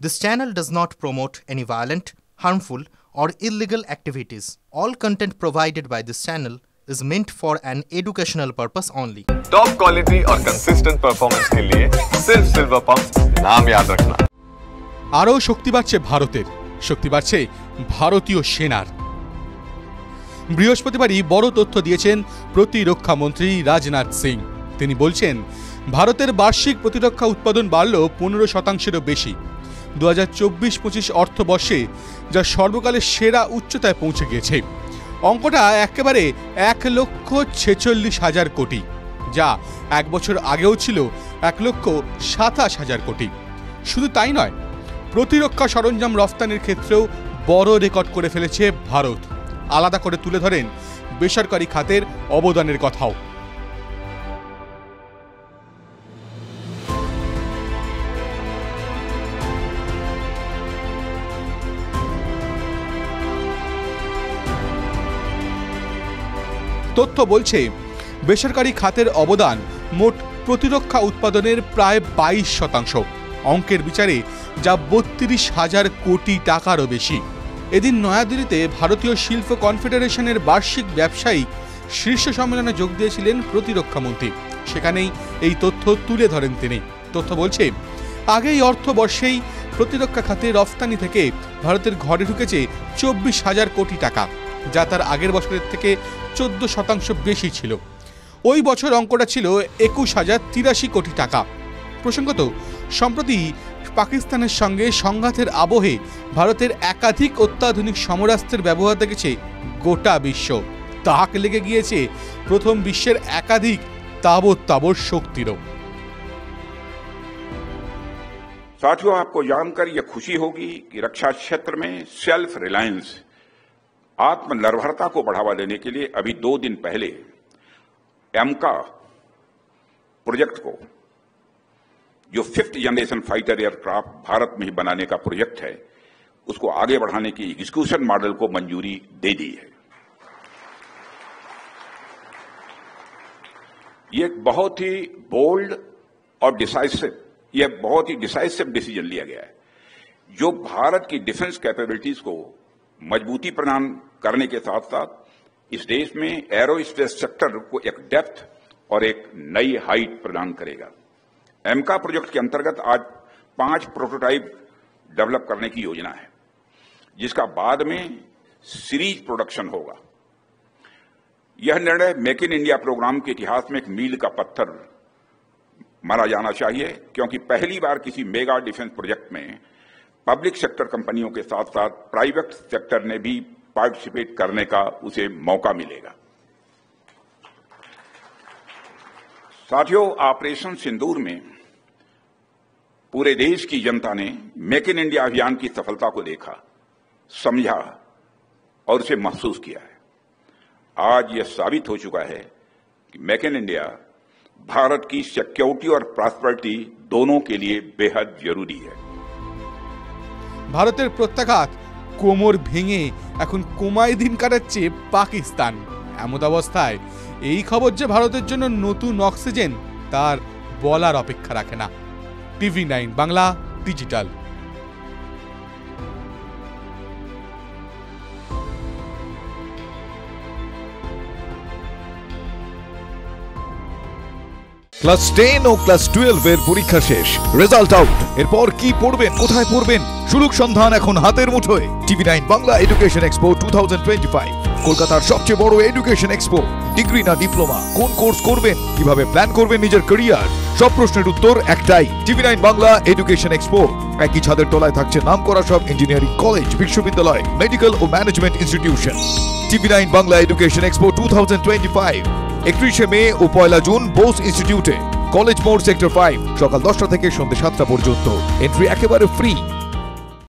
This channel does not promote any violent, harmful, or illegal activities. All content provided by this channel is meant for an educational purpose only. Top quality और consistent performance के लिए सिर्फ silver pumps नाम याद रखना। আরও শক্তি বাড়ছে ভারতের, শক্তি বাড়ছে ভারতীয় সেনার। বৃহস্পতিবারই বড় তথ্য দিয়েছেন প্রতিরক্ষা মন্ত্রী রাজনাথ সিং। তিনি বলছেন, ভারতের বার্ষিক প্রতিরক্ষা উৎপাদন বাড়ল 15%-এরও বেশি 2024-25 অর্থবর্ষে, যা সর্বকালের সেরা উচ্চতায় পৌঁছে গিয়েছে। অঙ্কটা একেবারে 1,46,000 কোটি, যা এক বছর আগেও ছিল 1,27,000 কোটি। শুধু তাই নয়, প্রতিরক্ষা সরঞ্জাম রফতানির ক্ষেত্রেও বড় রেকর্ড করে ফেলেছে ভারত। আলাদা করে তুলে ধরেন বেসরকারি খাতের অবদানের কথাও। তথ্য বলছে, বেসরকারি খাতের অবদান মোট প্রতিরক্ষা উৎপাদনের প্রায় 22%। অঙ্কের বিচারে যা 32,000 কোটি টাকারও বেশি। এদিন নয়াদিল্লিতে ভারতীয় শিল্প কনফেডারেশনের বার্ষিক ব্যবসায়িক শীর্ষ সম্মেলনে যোগ দিয়েছিলেন প্রতিরক্ষা মন্ত্রী। সেখানেই এই তথ্য তুলে ধরেন তিনি। তথ্য বলছে, আগেই অর্থবর্ষেই প্রতিরক্ষা খাতে রফতানি থেকে ভারতের ঘরে ঢুকেছে 24,000 কোটি টাকা, যা তার আগের বছরের থেকে 14% বেশি ছিল। ওই বছর অঙ্কটা ছিল 21,083 কোটি টাকা। প্রসঙ্গত, সম্প্রতি পাকিস্তানের সঙ্গে সংঘাতের আবহে ভারতের একাধিক অত্যাধুনিক সমরাস্ত্রের ব্যবহার দেখেছে গোটা বিশ্ব। তাক লেগে গিয়েছে প্রথম বিশ্বের একাধিক তাবৎ শক্তিরও। साथियों, आपको जानकर यह खुशी होगी कि रक्षा क्षेत्र में सेल्फ रिलायंस, आत्मनिर्भरता को बढ़ावा देने के लिए अभी 2 दिन पहले एमका प्रोजेक्ट को, जो 5th generation fighter aircraft Bharat में ही बनाने का प्रोजेक्ट है, उसको आगे बढ़ाने की एग्जीक्यूशन मॉडल को मंजूरी दे दी है। ये एक बहुत ही बोल्ड और बहुत ही डिसाइसिव डिसीजन लिया गया है, जो भारत की डिफेंस कैपेबिलिटीज को मजबूती प्रदान करने के साथ साथ इस देश में एरोस्पेस सेक्टर को एक डेप्थ और एक नई हाइट प्रदान करेगा। एमका प्रोजेक्ट के अंतर्गत आज 5 प्रोटोटाइप डेवलप करने की योजना है, जिसका बाद में सीरीज प्रोडक्शन होगा। यह निर्णय मेक इन इंडिया प्रोग्राम के इतिहास में एक मील का पत्थर माना जाना चाहिए, क्योंकि पहली बार किसी मेगा डिफेंस प्रोजेक्ट में पब्लिक सेक्टर कंपनियों के साथ साथ प्राइवेट सेक्टर ने भी पार्टिसिपेट करने का उसे मौका मिलेगा। साथियों, ऑपरेशन सिंदूर में पूरे देश की जनता ने मेक इन इंडिया अभियान की सफलता को देखा, समझा और उसे महसूस किया है। आज यह साबित हो चुका है कि मेक इन इंडिया भारत की सिक्योरिटी और प्रॉस्पेरिटी दोनों के लिए बेहद जरूरी है। ভারতের প্রত্যাঘাত কোমর ভেঙে এখন কোমায় দিন কাটাচ্ছে পাকিস্তান। এমন অবস্থায় এই খবর যে ভারতের জন্য নতুন অক্সিজেন, তার বলার অপেক্ষা রাখে না। TV9 Bangla digital. ক্লাস 10 ও ক্লাস 12 এর পরীক্ষা শেষ, রেজাল্ট আউট। এরপর কি পড়বেন, কোথায় পড়বেন, সুযোগ সন্ধান এখন হাতের মুঠোয়। TV9 বাংলা এডুকেশন এক্সপো 2025, কলকাতার সবচেয়ে বড় এডুকেশন এক্সপো। ডিগ্রি না ডিপ্লোমা, কোন কোর্স করবেন, কিভাবে প্ল্যান করবেন নিজের ক্যারিয়ার, সব প্রশ্নের উত্তর একটাই। TV9 Bangla education expo. একই ছাদের তলায় থাকছে নামকরা সব ইঞ্জিনিয়ারিং কলেজ, বিশ্ববিদ্যালয়, মেডিকেল ও management institution. TV9 Bangla education expo 2025, 31 May ও 1 জুন বোস ইনস্টিটিউটে, কলেজ মোড়, সেক্টর 5, সকাল 10টা থেকে সন্ধ্যে 7টা পর্যন্ত। এন্ট্রি একেবারে ফ্রি।